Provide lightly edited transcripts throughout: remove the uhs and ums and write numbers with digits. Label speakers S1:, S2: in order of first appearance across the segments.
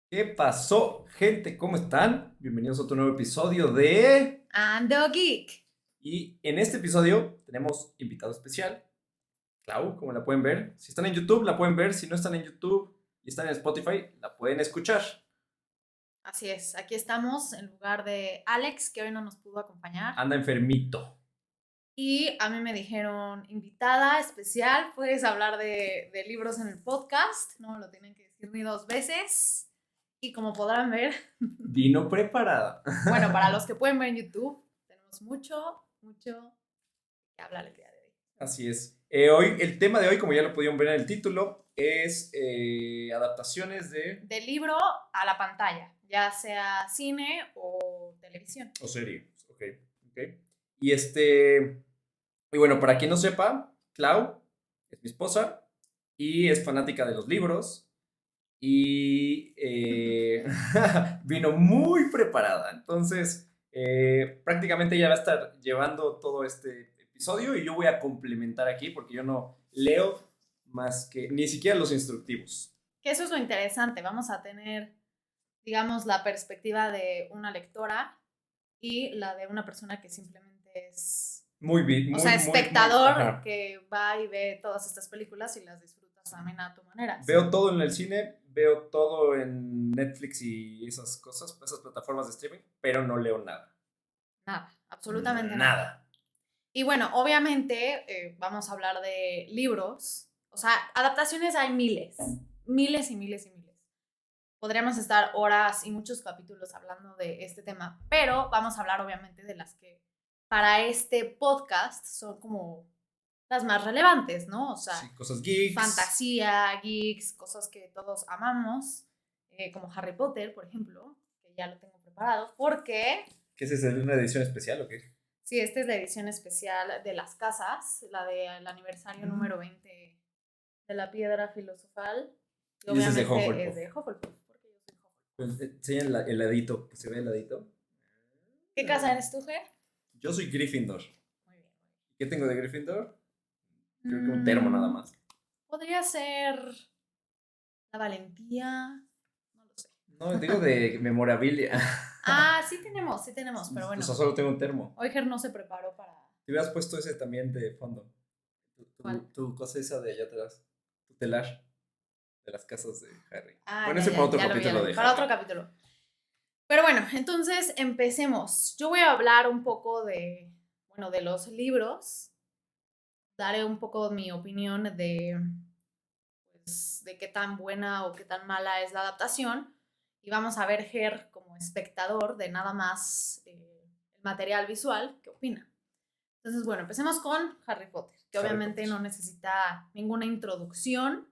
S1: ¿Qué pasó, gente? ¿Cómo están? Bienvenidos a otro nuevo episodio de...
S2: Ando Geek.
S1: Y en este episodio tenemos invitado especial, Clau, como la pueden ver. Si están en YouTube, la pueden ver. Si no están en YouTube y están en Spotify, la pueden escuchar.
S2: Así es, aquí estamos en lugar de Alex, que hoy no nos pudo acompañar.
S1: Anda enfermito.
S2: Y a mí me dijeron, invitada especial, puedes hablar de libros en el podcast. No me lo tienen que decir ni dos veces. Y como podrán ver,
S1: Vino preparada.
S2: bueno, para los que pueden ver en YouTube, tenemos mucho que hablar el día de hoy.
S1: Así es. Hoy, el tema de hoy, como ya lo pudieron ver en el título, es adaptaciones de...
S2: Del libro a la pantalla, ya sea cine o televisión.
S1: O serie. Ok, ok. Y este... Y bueno, para quien no sepa, Clau es mi esposa y es fanática de los libros y vino muy preparada. Entonces, prácticamente ella va a estar llevando todo este episodio y yo voy a complementar aquí porque yo no leo más que ni siquiera los instructivos.
S2: Que eso es lo interesante, vamos a tener, digamos, la perspectiva de una lectora y la de una persona que simplemente es,
S1: Muy bien,
S2: o sea,
S1: muy,
S2: espectador
S1: ajá.
S2: que va y ve todas estas películas y las disfrutas también a tu manera,
S1: Veo
S2: ¿sí?
S1: todo en el cine, veo todo en Netflix y esas cosas, esas plataformas de streaming, pero no leo nada.
S2: Nada, absolutamente
S1: Nada.
S2: nada. Y bueno, obviamente vamos a hablar de libros, o sea, adaptaciones hay miles, miles y miles y miles. Podríamos estar horas y muchos capítulos hablando de este tema, pero vamos a hablar obviamente de las que para este podcast son como las más relevantes, ¿no? O sea,
S1: Sí, cosas geeks.
S2: fantasía, geeks, cosas que todos amamos, como Harry Potter, por ejemplo, que ya lo tengo preparado, porque
S1: ¿Qué es esa? ¿Una edición especial o qué?
S2: sí, esta es la edición especial de las casas, la del aniversario número 20 de la piedra filosofal, y
S1: Y ese es de
S2: obviamente es
S1: Hufflepuff.
S2: de Hufflepuff, porque yo soy Hufflepuff.
S1: Pues, enseña el ladito, que se ve el ladito.
S2: ¿Qué casa eres tú, Ger?
S1: Yo soy Gryffindor.
S2: Muy bien, muy
S1: ¿Qué tengo de Gryffindor? Creo que un termo nada
S2: bien.
S1: más.
S2: Podría ser la valentía, no lo sé.
S1: No, digo de memorabilia.
S2: Ah, sí tenemos, pero
S1: O sea,
S2: bueno,
S1: solo tengo un termo.
S2: hoy Ger no se preparó para...
S1: Te hubieras puesto ese también de fondo.
S2: ¿Cuál?
S1: Tu cosa esa de allá atrás. Tu telar de las casas de Harry.
S2: Ah,
S1: Bueno,
S2: ya,
S1: ese para
S2: ya,
S1: otro
S2: ya lo
S1: capítulo
S2: vi,
S1: de
S2: para
S1: Harry.
S2: otro capítulo. Pero bueno, entonces empecemos. Yo voy a hablar un poco de, bueno, de los libros, daré un poco mi opinión de, pues, de qué tan buena o qué tan mala es la adaptación. Y vamos a ver Ger como espectador de nada más el material visual, ¿qué opina? Entonces, bueno, empecemos con Harry Potter, que
S1: Harry
S2: obviamente
S1: Potter.
S2: no necesita ninguna introducción.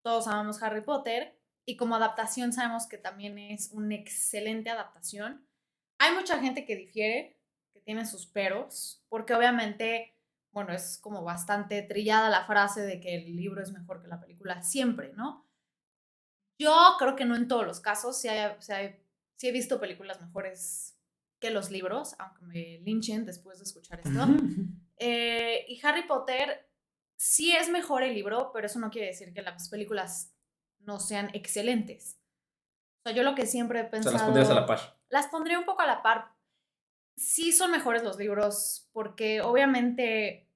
S2: Todos amamos Harry Potter y como adaptación sabemos que también es una excelente adaptación. Hay mucha gente que difiere, que tiene sus peros, porque obviamente, bueno, es como bastante trillada la frase de que el libro es mejor que la película siempre, ¿no? Yo creo que no en todos los casos, sí he visto películas mejores que los libros, aunque me linchen después de escuchar esto. Y Harry Potter sí es mejor el libro, pero eso no quiere decir que las películas no sean excelentes. O sea, yo lo que siempre he
S1: O sea, las pondrías a la
S2: pensado,
S1: par.
S2: las pondré un poco a la par. Sí son mejores los libros, porque obviamente,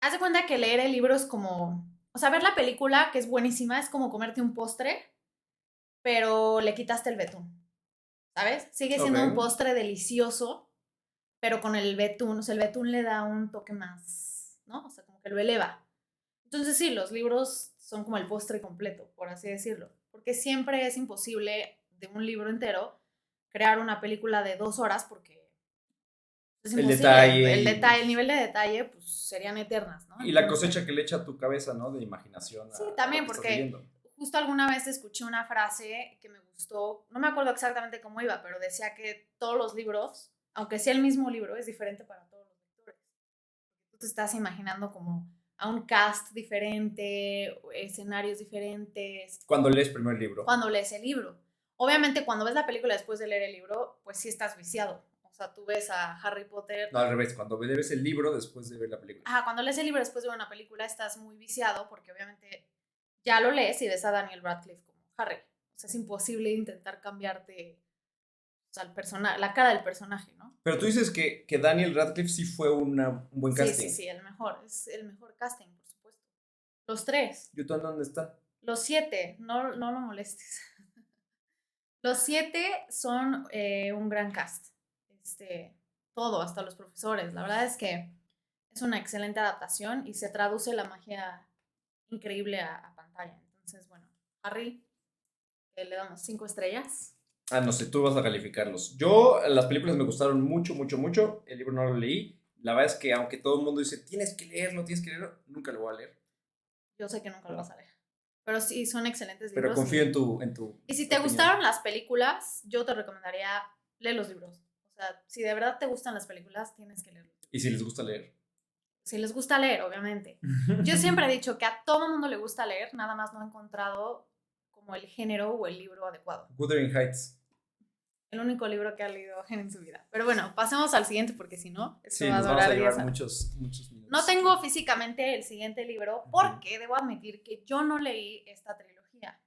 S2: haz de cuenta que leer el libro es como, o sea, ver la película, que es buenísima, es como comerte un postre, pero le quitaste el betún, ¿sabes? Sigue
S1: Ok.
S2: siendo un postre delicioso, pero con el betún, o sea, el betún le da un toque más, ¿no? O sea, como que lo eleva. Entonces sí, los libros son como el postre completo, por así decirlo, porque siempre es imposible de un libro entero crear una película de 2 horas porque es
S1: El
S2: imposible.
S1: detalle
S2: El
S1: y
S2: detalle, el
S1: pues.
S2: nivel de detalle, pues serían eternas, ¿no?
S1: Y la
S2: Entonces,
S1: cosecha que le echa a tu cabeza, ¿no? De imaginación
S2: sí,
S1: a lo
S2: también
S1: que estás
S2: porque
S1: leyendo.
S2: justo alguna vez escuché una frase que me gustó, no me acuerdo exactamente cómo iba, pero decía que todos los libros, aunque sea el mismo libro, es diferente para todos los lectores. Tú te estás imaginando como a un cast diferente, escenarios diferentes,
S1: Cuando lees primero el libro.
S2: cuando lees el libro. Obviamente, cuando ves la película después de leer el libro, pues sí estás viciado. O sea, tú ves a Harry Potter.
S1: No, al revés, cuando lees el libro después de ver la película.
S2: Cuando lees el libro después de ver una película, estás muy viciado porque obviamente ya lo lees y ves a Daniel Radcliffe como Harry. O sea, es imposible intentar cambiarte, o sea, la cara del personaje, ¿no?
S1: Pero tú dices que Daniel Radcliffe sí fue un buen
S2: Sí, sí,
S1: casting.
S2: sí, el mejor. Es el mejor casting, por supuesto. Los tres.
S1: ¿Utah dónde está?
S2: Los siete. No, no lo molestes. Los siete son un gran cast. Todo, hasta los profesores. La verdad es que es una excelente adaptación y se traduce la magia increíble a pantalla. Entonces, bueno, Harry, le damos 5 estrellas.
S1: Ah, no sé, tú vas a calificarlos. Yo, las películas me gustaron mucho, mucho, mucho. El libro no lo leí. La verdad es que aunque todo el mundo dice, tienes que leerlo, nunca lo voy a leer.
S2: Yo sé que nunca lo
S1: No.
S2: vas a leer. Pero sí, son excelentes
S1: Pero
S2: libros.
S1: confío en tu
S2: Y si te
S1: opinión.
S2: gustaron las películas, yo te recomendaría leer los libros. O sea, si de verdad te gustan las películas, tienes que leerlos.
S1: Y si les gusta leer.
S2: Si les gusta leer, obviamente. Yo siempre he dicho que a todo el mundo le gusta leer, nada más no he encontrado como el género o el libro adecuado.
S1: Wuthering Heights.
S2: El único libro que ha leído en su vida. Pero bueno, pasemos al siguiente porque si no, esto
S1: Sí,
S2: va a
S1: nos vamos a
S2: durar 10
S1: llevar
S2: horas.
S1: muchos minutos.
S2: No tengo físicamente el siguiente libro porque debo admitir que yo no leí esta trilogía.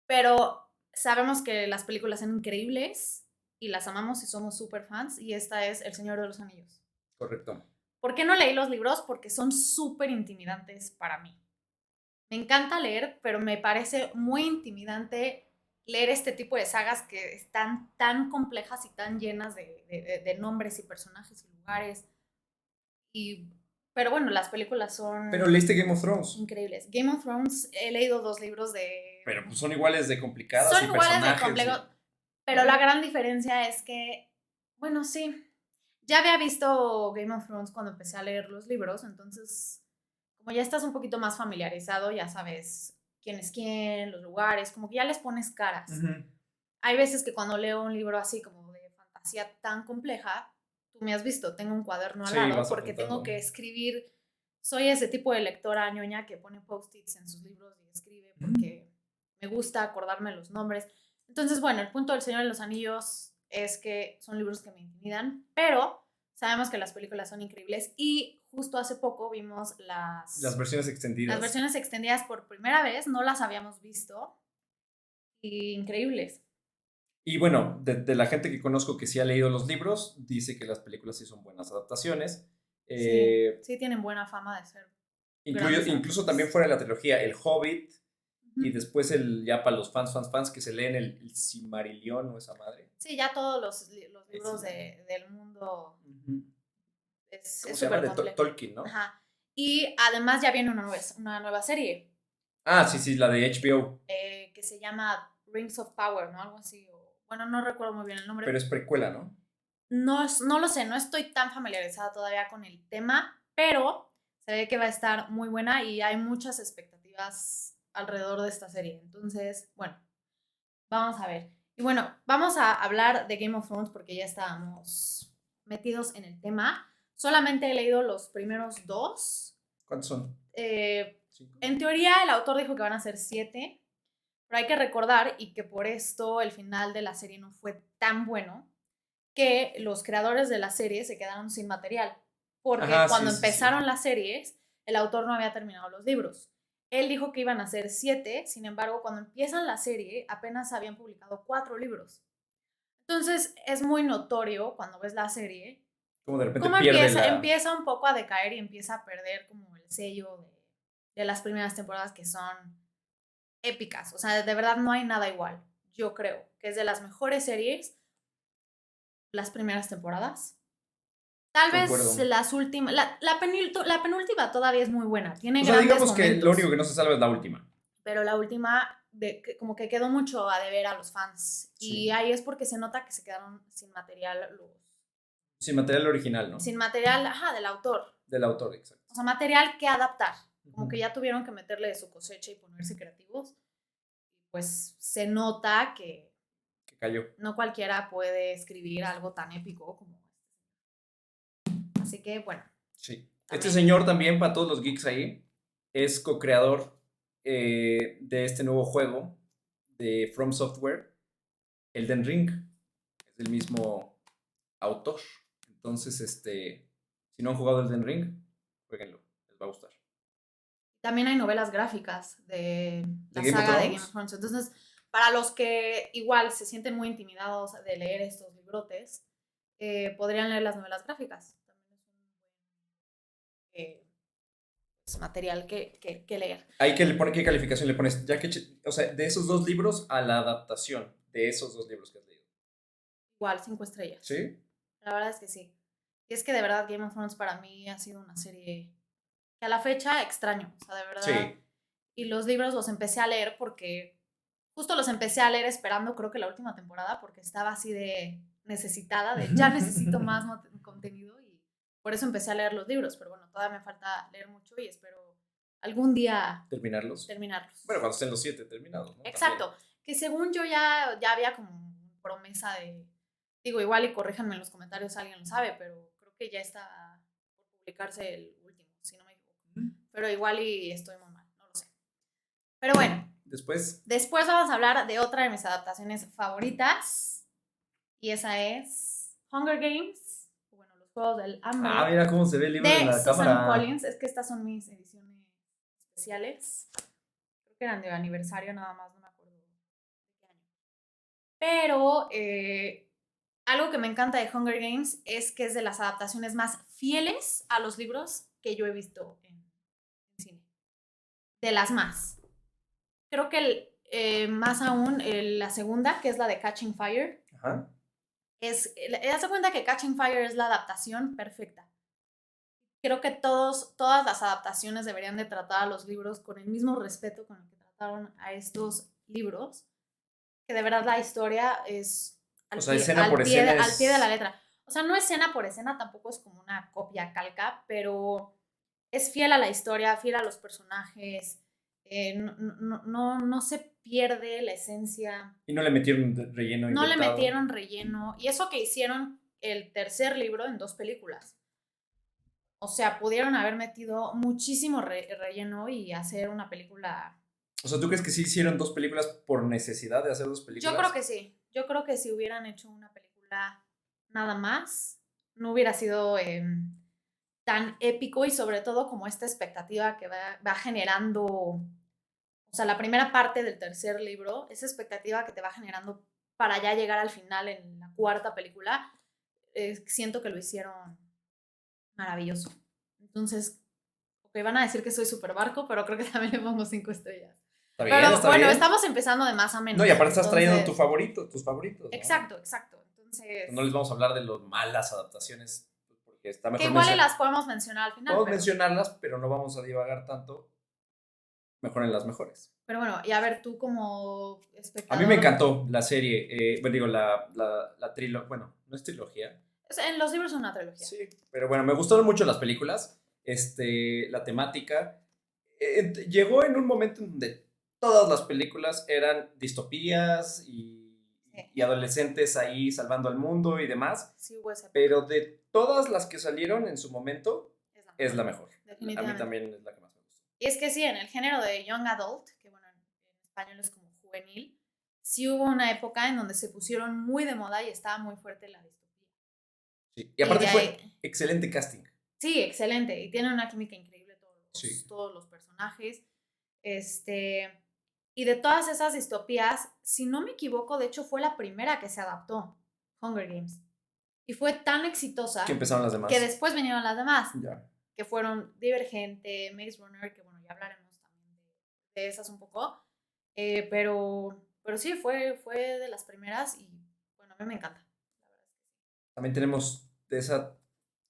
S2: Pero sabemos que las películas son increíbles y las amamos y somos súper fans. Y esta es El Señor de los Anillos.
S1: Correcto.
S2: ¿Por qué no leí los libros? Porque son súper intimidantes para mí. Me encanta leer, pero me parece muy intimidante leer este tipo de sagas que están tan complejas y tan llenas de nombres y personajes y lugares. Pero bueno, las películas son
S1: Pero leíste Game of Thrones.
S2: increíbles. Game of Thrones, he leído 2 libros
S1: Pero pues son iguales de complicadas
S2: Son
S1: y
S2: iguales de
S1: personajes.
S2: complejos, pero la gran diferencia es que, bueno, sí, ya había visto Game of Thrones cuando empecé a leer los libros, entonces, como ya estás un poquito más familiarizado, ya sabes quién es quién, los lugares, como que ya les pones caras. Hay veces que cuando leo un libro así como de fantasía tan compleja, tú me has visto, tengo un cuaderno al
S1: Sí,
S2: lado
S1: vas
S2: porque
S1: apuntando.
S2: tengo que escribir. Soy ese tipo de lectora ñoña que pone post-its en sus libros y escribe porque me gusta acordarme los nombres. Entonces, bueno, el punto del Señor de los Anillos es que son libros que me intimidan, pero sabemos que las películas son increíbles y justo hace poco vimos
S1: Las versiones extendidas.
S2: las versiones extendidas por primera vez, no las habíamos visto y increíbles.
S1: Y bueno, de la gente que conozco que sí ha leído los libros, dice que las películas sí son buenas adaptaciones.
S2: Sí tienen buena fama de ser.
S1: Incluso también fuera de la trilogía, El Hobbit, y después ya para los fans que se leen el Silmarillion o esa madre.
S2: Sí, ya todos los libros del mundo es
S1: ¿Cómo se llama?
S2: súper
S1: De
S2: complejo.
S1: Tolkien, ¿no?
S2: Ajá. Y además ya viene una nueva serie.
S1: Ah, sí, la de HBO.
S2: Que se llama Rings of Power, ¿no? Algo así. Bueno, no recuerdo muy bien el nombre.
S1: Pero es precuela, ¿no?
S2: No lo sé, no estoy tan familiarizada todavía con el tema, pero se ve que va a estar muy buena y hay muchas expectativas alrededor de esta serie. Entonces, bueno, vamos a ver. Y bueno, vamos a hablar de Game of Thrones porque ya estábamos metidos en el tema. Solamente he leído los primeros 2.
S1: ¿Cuántos son?
S2: En teoría, el autor dijo que van a ser 7, pero hay que recordar, y que por esto el final de la serie no fue tan bueno, que los creadores de la serie se quedaron sin material, porque cuando empezaron las series, el autor no había terminado los libros. Él dijo que iban a ser 7, sin embargo, cuando empiezan la serie, apenas habían publicado 4 libros. Entonces, es muy notorio cuando ves la serie,
S1: como de repente
S2: cómo
S1: pierde
S2: empieza un poco a decaer y empieza a perder como el sello de las primeras temporadas que son épicas. O sea, de verdad no hay nada igual. Yo creo que es de las mejores series las primeras temporadas. Tal vez las últimas, la penúltima todavía es muy buena. Tiene grandes
S1: digamos
S2: momentos.
S1: Que lo único que no se salva es la última.
S2: Pero la última, como que quedó mucho a deber a los fans.
S1: Sí.
S2: Y ahí es porque se nota que se quedaron sin material
S1: sin material original, ¿no?
S2: Sin material, del autor.
S1: Del autor, exacto.
S2: O sea, material que adaptar. Como que ya tuvieron que meterle de su cosecha y ponerse creativos. Pues se nota que
S1: cayó.
S2: No cualquiera puede escribir algo tan épico como este. Así que, bueno.
S1: Sí. Este señor también, para todos los geeks ahí, es co-creador de este nuevo juego de From Software, Elden Ring. Es del mismo autor. Entonces, si no han jugado Elden Ring, jueguenlo, les va a gustar.
S2: También hay novelas gráficas de la saga de Game of Thrones. Entonces, Para los que igual se sienten muy intimidados de leer estos librotes, podrían leer las novelas gráficas. También es un buen material que leer.
S1: Ahí que le pone, ¿qué calificación le pones? Ya que, o sea, de esos dos libros a la adaptación de esos dos libros que has leído.
S2: Igual, 5 estrellas.
S1: ¿Sí?
S2: La verdad es que sí. Y es que de verdad Game of Thrones para mí ha sido una serie que a la fecha extraño. O sea, de verdad.
S1: Sí.
S2: Y los libros los empecé a leer porque justo los empecé a leer esperando creo que la última temporada porque estaba así de necesitada, de ya necesito más contenido y por eso empecé a leer los libros. Pero bueno, todavía me falta leer mucho y espero algún día
S1: ¿Terminarlos?
S2: terminarlos.
S1: Bueno, cuando estén los 7 terminados, ¿no?
S2: Exacto.
S1: También.
S2: Que según yo ya había como promesa de, digo, igual y corríjanme en los comentarios, alguien lo sabe, pero creo que ya está por publicarse el último, si no me equivoco. Pero igual y estoy muy mal, no lo sé. Pero bueno.
S1: Después
S2: Vamos a hablar de otra de mis adaptaciones favoritas. Y esa es Hunger Games. Bueno, los Juegos del Hambre.
S1: Ah, mira cómo se ve el libro de la
S2: Susan
S1: cámara.
S2: Collins. Es que estas son mis ediciones especiales. Creo que eran de aniversario nada más, no me acuerdo de qué año. Pero algo que me encanta de Hunger Games es que es de las adaptaciones más fieles a los libros que yo he visto en cine. De las más. Creo que más aún la segunda, que es la de Catching Fire.
S1: Ajá.
S2: Haz de cuenta que Catching Fire es la adaptación perfecta. Creo que todas las adaptaciones deberían de tratar a los libros con el mismo respeto con el que trataron a estos libros, que de verdad la historia es al pie de la letra. O sea, no escena por escena, tampoco es como una copia calca, pero es fiel a la historia, fiel a los personajes, no se pierde la esencia.
S1: Y no le metieron relleno.
S2: No le metieron relleno. Y eso que hicieron el tercer libro en 2 películas. O sea, pudieron haber metido muchísimo relleno y hacer una película.
S1: O sea, ¿tú crees que sí hicieron 2 películas por necesidad de hacer 2 películas?
S2: Yo creo que sí. Yo creo que si hubieran hecho una película nada más, no hubiera sido tan épico y sobre todo como esta expectativa que va generando. O sea, la primera parte del tercer libro, esa expectativa que te va generando para ya llegar al final en la 4ª película, siento que lo hicieron maravilloso. Entonces, ok, van a decir que soy súper barco, pero creo que también le pongo 5 estrellas.
S1: Está bien,
S2: pero
S1: está
S2: bueno,
S1: bien.
S2: estamos empezando de más a menos.
S1: No, y aparte estás trayendo tus favoritos. ¿No?
S2: Exacto. Entonces,
S1: no les vamos a hablar de las malas adaptaciones, porque está mejor.
S2: Que igual las podemos mencionar al final.
S1: Podemos mencionarlas, pero no vamos a divagar tanto. Mejor en las mejores.
S2: Pero bueno, y a ver, tú como espectador.
S1: A mí me encantó la serie, bueno, digo, la trilogía, bueno, no es trilogía.
S2: En los libros es una trilogía.
S1: Sí, pero bueno, me gustaron mucho las películas, la temática. Llegó en un momento en donde todas las películas eran distopías y adolescentes ahí salvando al mundo y demás.
S2: Sí, hubo ese.
S1: Pero de todas las que salieron en su momento, es la mejor. A mí también es la que más me gusta.
S2: Y es que sí, en el género de Young Adult, que bueno, en español es como juvenil, sí hubo una época en donde se pusieron muy de moda y estaba muy fuerte la distopía.
S1: Sí, y aparte fue excelente casting.
S2: Sí, excelente. Y tiene una química increíble
S1: sí.
S2: todos los personajes. Y de todas esas distopías, si no me equivoco, de hecho fue la primera que se adaptó, Hunger Games. Y fue tan exitosa
S1: que empezaron las demás.
S2: Que después vinieron las demás.
S1: Ya.
S2: Que fueron Divergente, Maze Runner, que bueno, ya hablaremos también de esas un poco. Pero sí, fue de las primeras y bueno, a mí me encanta. La verdad es que sí.
S1: También tenemos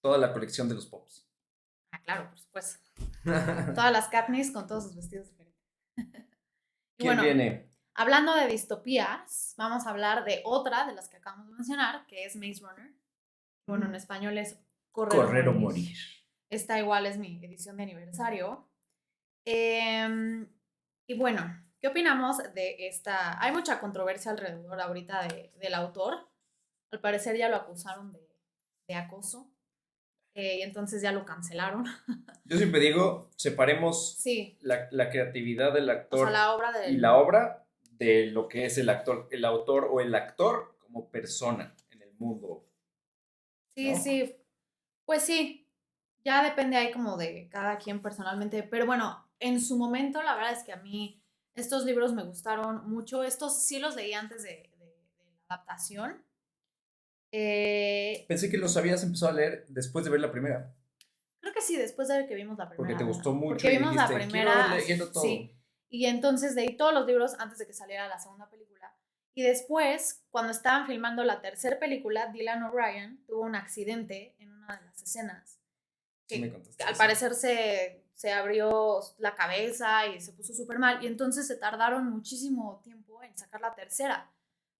S1: toda la colección de los Pops.
S2: Ah, claro, por supuesto. Todas las Katniss con todos sus vestidos diferentes. Y
S1: ¿Quién viene?
S2: Hablando de distopías, vamos a hablar de otra de las que acabamos de mencionar, que es Maze Runner. Bueno, en español es
S1: Correr o morir.
S2: Esta igual es mi edición de aniversario. Y bueno, ¿qué opinamos de esta? Hay mucha controversia alrededor ahorita del autor. Al parecer ya lo acusaron de acoso. Y entonces ya lo cancelaron.
S1: Yo siempre digo, separemos
S2: sí.
S1: la creatividad del actor,
S2: o sea, la obra
S1: y la obra de lo que es el autor o el actor como persona en el mundo.
S2: Sí, ¿no? Sí. Pues sí, ya depende ahí como de cada quien personalmente. Pero bueno, en su momento la verdad es que a mí Estos libros me gustaron mucho. Estos sí los leí antes de la adaptación.
S1: Pensé que los habías empezado a leer después de ver la primera,
S2: Creo que sí, después de que vimos la
S1: porque te
S2: primera,
S1: gustó
S2: ¿verdad?
S1: mucho
S2: Porque
S1: y
S2: vimos la
S1: dijiste, quiero
S2: primera,
S1: leerlo todo.
S2: sí. Y entonces leí todos los libros antes de que saliera la segunda película. Y después, cuando estaban filmando la tercera película, Dylan O'Brien tuvo un accidente en una de las escenas.
S1: Sí me
S2: Que
S1: contaste
S2: al
S1: eso.
S2: parecer se abrió la cabeza y se puso súper mal. Y entonces se tardaron muchísimo tiempo en sacar la tercera.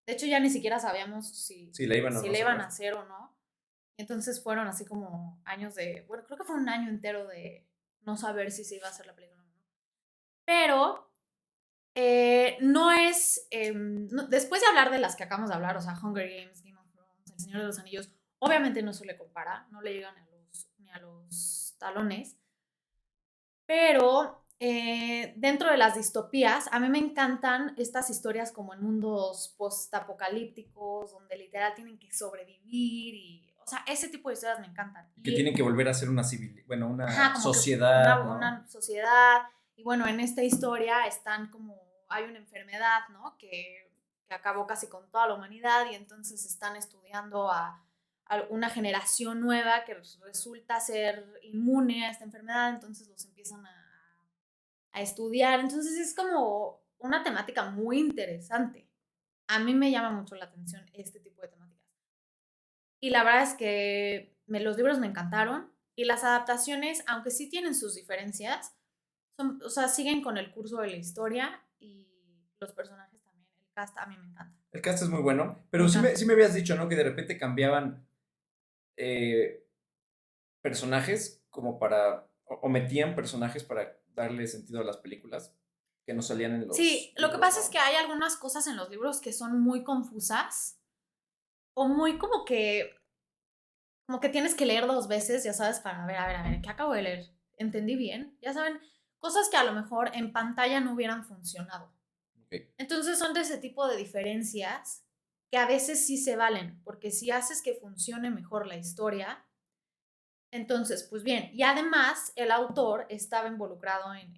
S2: De hecho, ya ni siquiera sabíamos
S1: Sí, la iban a
S2: si
S1: no
S2: le iban a
S1: sacar.
S2: hacer o no. Y entonces fueron así como años bueno, creo que fue un año entero de no saber si se iba a hacer la película o no. Pero no es, después de hablar de las que acabamos de hablar, o sea, Hunger Games, Game of Thrones, El Señor de los Anillos, obviamente no se le compara, no le llegan ni a los talones, pero dentro de las distopías, a mí me encantan estas historias como en mundos post-apocalípticos, donde literal tienen que sobrevivir y, o sea, ese tipo de historias me encantan.
S1: Que
S2: Y,
S1: tienen que volver a ser una
S2: ajá, como que
S1: sociedad, ¿no?
S2: una sociedad, y bueno, en esta historia están como, hay una enfermedad, ¿no? Que acabó casi con toda la humanidad y entonces están estudiando a una generación nueva que resulta ser inmune a esta enfermedad, entonces los empiezan a estudiar. Entonces es como una temática muy interesante. A mí me llama mucho la atención este tipo de temáticas. Y la verdad es que los libros me encantaron y las adaptaciones, aunque sí tienen sus diferencias, o sea, siguen con el curso de la historia y los personajes también. El cast a mí me encanta.
S1: El cast es muy bueno,
S2: Me
S1: pero
S2: encanta.
S1: sí me habías dicho, ¿no? Que de repente cambiaban eh, personajes como o metían personajes para darle sentido a las películas que no salían en
S2: Sí,
S1: los
S2: lo que
S1: libros,
S2: pasa es
S1: ¿no?
S2: que hay algunas cosas en los libros que son muy confusas o muy como que tienes que leer dos veces, ya sabes, para ver, a ver, ¿qué acabo de leer? ¿Entendí bien? Ya saben, cosas que a lo mejor en pantalla no hubieran funcionado.
S1: Ok.
S2: Entonces son de ese tipo de diferencias que a veces sí se valen, porque si haces que funcione mejor la historia, entonces, pues bien, y además el autor estaba involucrado en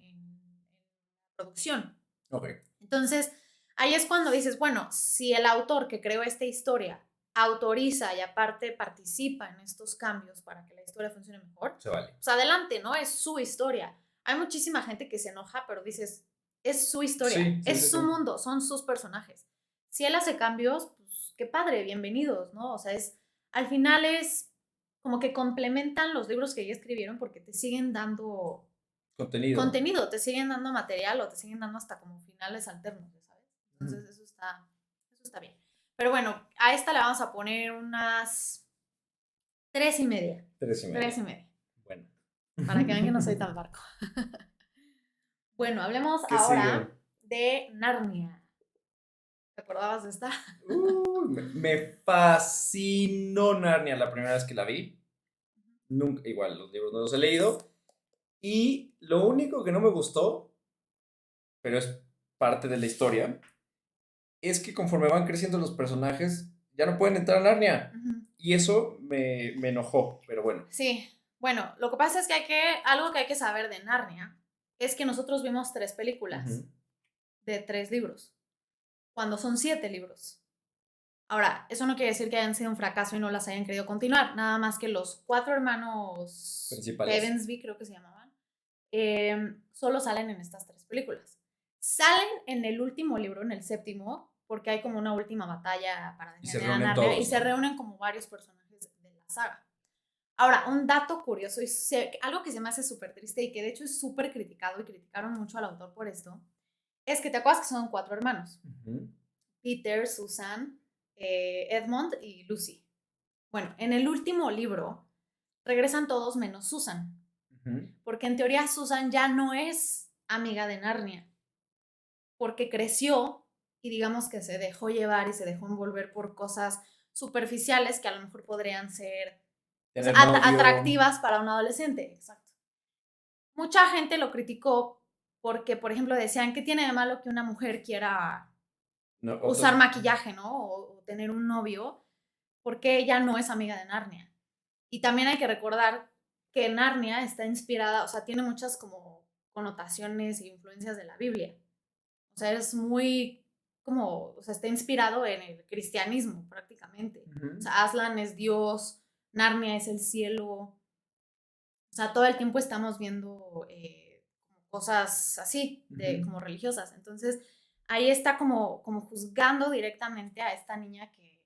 S2: producción.
S1: Ok.
S2: Entonces, ahí es cuando dices, bueno, si el autor que creó esta historia autoriza y aparte participa en estos cambios para que la historia funcione mejor,
S1: Se vale.
S2: pues adelante, ¿no? Es su historia. Hay muchísima gente que se enoja, pero dices, es su historia,
S1: Sí, sí, sí,
S2: es
S1: sí.
S2: su mundo, son sus personajes. Si él hace cambios, pues qué padre, bienvenidos, ¿no? O sea, al final es como que complementan los libros que ya escribieron porque te siguen dando
S1: Contenido.
S2: contenido, te siguen dando material o te siguen dando hasta como finales alternos, ¿sabes? Entonces eso está bien. Pero bueno, a esta le vamos a poner unas 3:30.
S1: 3:30.
S2: 3:30.
S1: Bueno.
S2: Para que vean que no soy tan barco. Bueno, hablemos
S1: ¿Qué
S2: ahora
S1: sigue?
S2: de Narnia. ¿Te acordabas de esta?
S1: Me fascinó Narnia la primera vez que la vi. Nunca, igual, los libros no los he leído. Y lo único que no me gustó, pero es parte de la historia, es que conforme van creciendo los personajes, ya no pueden entrar a Narnia.
S2: Ujú.
S1: Y eso me enojó, pero bueno.
S2: Sí, bueno, lo que pasa es que algo que hay que saber de Narnia es que nosotros vimos 3 películas
S1: Ujú.
S2: de 3 libros, cuando son 7 libros. Ahora, eso no quiere decir que hayan sido un fracaso y no las hayan querido continuar, nada más que los 4 hermanos
S1: Principales.
S2: Pevensey, creo que se llamaban, solo salen en estas 3 películas. Salen en el último libro, en el séptimo, porque hay como una última batalla para
S1: Y se
S2: detener a
S1: reúnen
S2: Narnia y
S1: todos,
S2: se
S1: ¿no?
S2: reúnen como varios personajes de la saga. Ahora, un dato curioso y algo que se me hace súper triste y que de hecho es súper criticado y criticaron mucho al autor por esto, es que te acuerdas que son 4 hermanos.
S1: Ujú.
S2: Peter, Susan, Edmund y Lucy. Bueno, en el último libro regresan todos menos Susan,
S1: Ujú.
S2: porque en teoría Susan ya no es amiga de Narnia, porque creció y digamos que se dejó llevar y se dejó envolver por cosas superficiales que a lo mejor podrían ser pues,
S1: Tener novio.
S2: atractivas para un adolescente. Exacto. Mucha gente lo criticó porque, por ejemplo, decían que tiene de malo que una mujer quiera
S1: No,
S2: usar
S1: otros.
S2: maquillaje, ¿no? O tener un novio, porque ella no es amiga de Narnia. Y también hay que recordar que Narnia está inspirada, o sea, tiene muchas como connotaciones e influencias de la Biblia. O sea, es muy como, o sea, está inspirado en el cristianismo prácticamente. O sea, Aslan es Dios, Narnia es el cielo. O sea, todo el tiempo estamos viendo como cosas así, como religiosas. Entonces, ahí está como juzgando directamente a esta niña que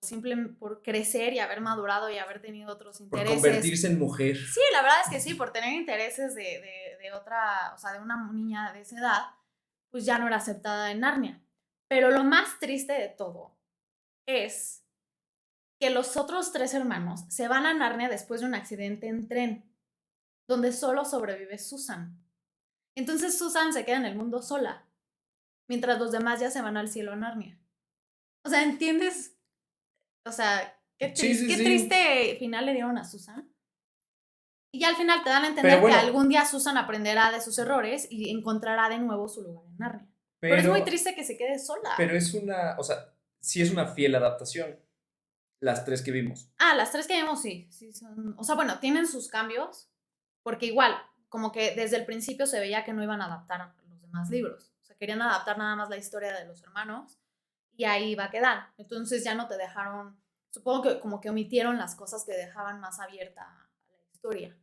S2: simplemente por crecer y haber madurado y haber tenido otros
S1: Por
S2: intereses.
S1: convertirse en mujer.
S2: Sí, la verdad es que sí, por tener intereses de otra, o sea, de una niña de esa edad, pues ya no era aceptada en Narnia. Pero lo más triste de todo es que los otros 3 hermanos se van a Narnia después de un accidente en tren, donde solo sobrevive Susan. Entonces Susan se queda en el mundo sola, mientras los demás ya se van al cielo a Narnia. O sea, ¿entiendes? O sea, qué triste final le dieron a Susan. Y ya al final te dan a entender que algún día Susan aprenderá de sus errores y encontrará de nuevo su lugar en Narnia. Pero es muy triste que se quede sola.
S1: Pero es una, o sea, sí es una fiel adaptación. Las 3 que vimos.
S2: Las 3 que vimos sí son, o sea, bueno, tienen sus cambios, porque igual, como que desde el principio se veía que no iban a adaptar los demás libros. O sea, querían adaptar nada más la historia de los hermanos y ahí iba a quedar. Entonces ya no te dejaron, supongo que como que omitieron las cosas que dejaban más abierta a la historia.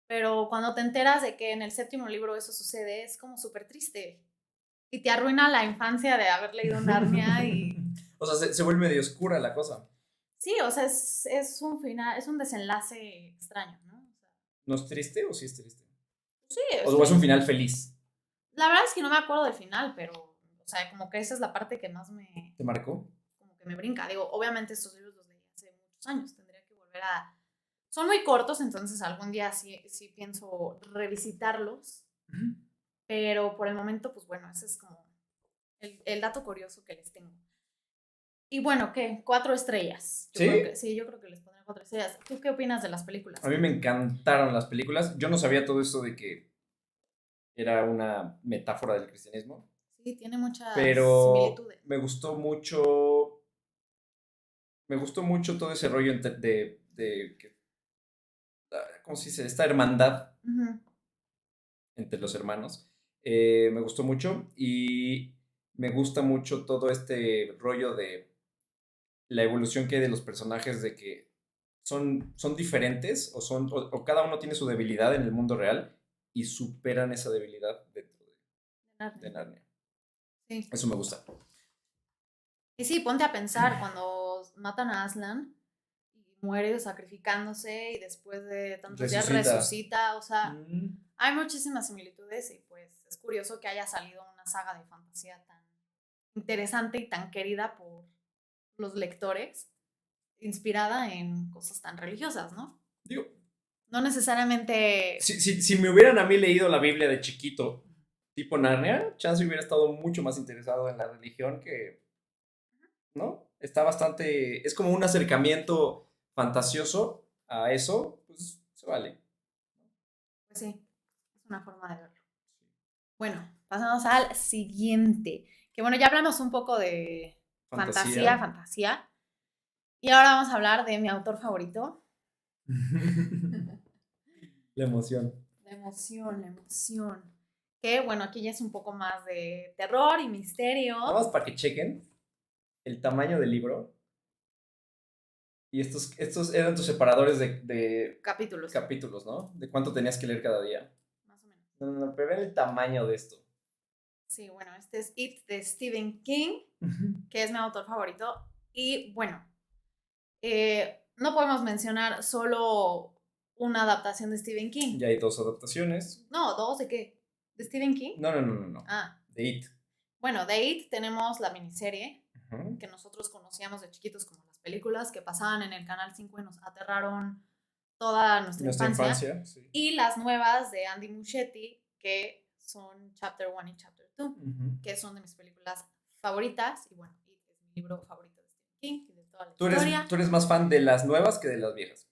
S2: Pero cuando te enteras de que en el 7º libro eso sucede, es como súper triste. Y te arruina la infancia de haber leído Narnia y...
S1: O sea, se vuelve medio oscura la cosa.
S2: Sí, o sea, es un final, es un desenlace extraño, ¿no? O sea,
S1: ¿no es triste o sí es triste?
S2: Sí.
S1: ¿O es un final feliz?
S2: La verdad es que no me acuerdo del final, pero, o sea, como que esa es la parte que más me...
S1: ¿Te marcó?
S2: Como que me brinca. Digo, obviamente estos libros los leí hace muchos años, tendría que volver a... Son muy cortos, entonces algún día sí pienso revisitarlos, pero por el momento, pues bueno, ese es como el dato curioso que les tengo. Y bueno, ¿qué? 4 estrellas.
S1: ¿Sí?
S2: Yo creo que les pondré 4 estrellas. ¿Tú qué opinas de las películas?
S1: A mí me encantaron las películas. Yo no sabía todo esto de que era una metáfora del cristianismo.
S2: Sí, tiene muchas
S1: similitudes. Me gustó mucho todo ese rollo ¿cómo se dice? Esta hermandad entre los hermanos. Me gustó mucho y me gusta mucho todo este rollo de la evolución que hay de los personajes, de que son diferentes o cada uno tiene su debilidad en el mundo real y superan esa debilidad dentro de Narnia.
S2: Sí.
S1: Eso me gusta.
S2: Y sí, ponte a pensar cuando matan a Aslan y muere sacrificándose y después de tantos días resucita, o sea, hay muchísimas similitudes y pues es curioso que haya salido una saga de fantasía tan interesante y tan querida por los lectores, inspirada en cosas tan religiosas, ¿no?
S1: Digo,
S2: no necesariamente...
S1: Si me hubieran a mí leído la Biblia de chiquito, tipo Narnia, chance hubiera estado mucho más interesado en la religión que... ¿No? Está bastante... Es como un acercamiento fantasioso a eso, pues se vale.
S2: Pues sí, es una forma de verlo. Bueno, pasamos al siguiente. Que bueno, ya hablamos un poco de fantasía. Y ahora vamos a hablar de mi autor favorito.
S1: La emoción.
S2: La emoción. Que bueno, aquí ya es un poco más de terror y misterio.
S1: Nada más para que chequen el tamaño del libro. Y estos eran tus separadores de capítulos, ¿no? De cuánto tenías que leer cada día.
S2: Más o menos.
S1: No, pero vean el tamaño de esto.
S2: Sí, bueno, este es It de Stephen King, que es mi autor favorito. Y bueno, no podemos mencionar solo una adaptación de Stephen King.
S1: Ya hay 2 adaptaciones.
S2: No, ¿2 de qué? ¿De Stephen King?
S1: No. De It.
S2: Bueno, de It tenemos la miniserie que nosotros conocíamos de chiquitos como las películas que pasaban en el Canal 5 y nos aterraron toda nuestra infancia. Sí. Y las nuevas de Andy Muschietti, que son Chapter 1 y Chapter 2, que son de mis películas favoritas. Y bueno, It es mi libro favorito de Stephen King y de toda la historia.
S1: ¿Tú eres más fan de las nuevas que de las viejas?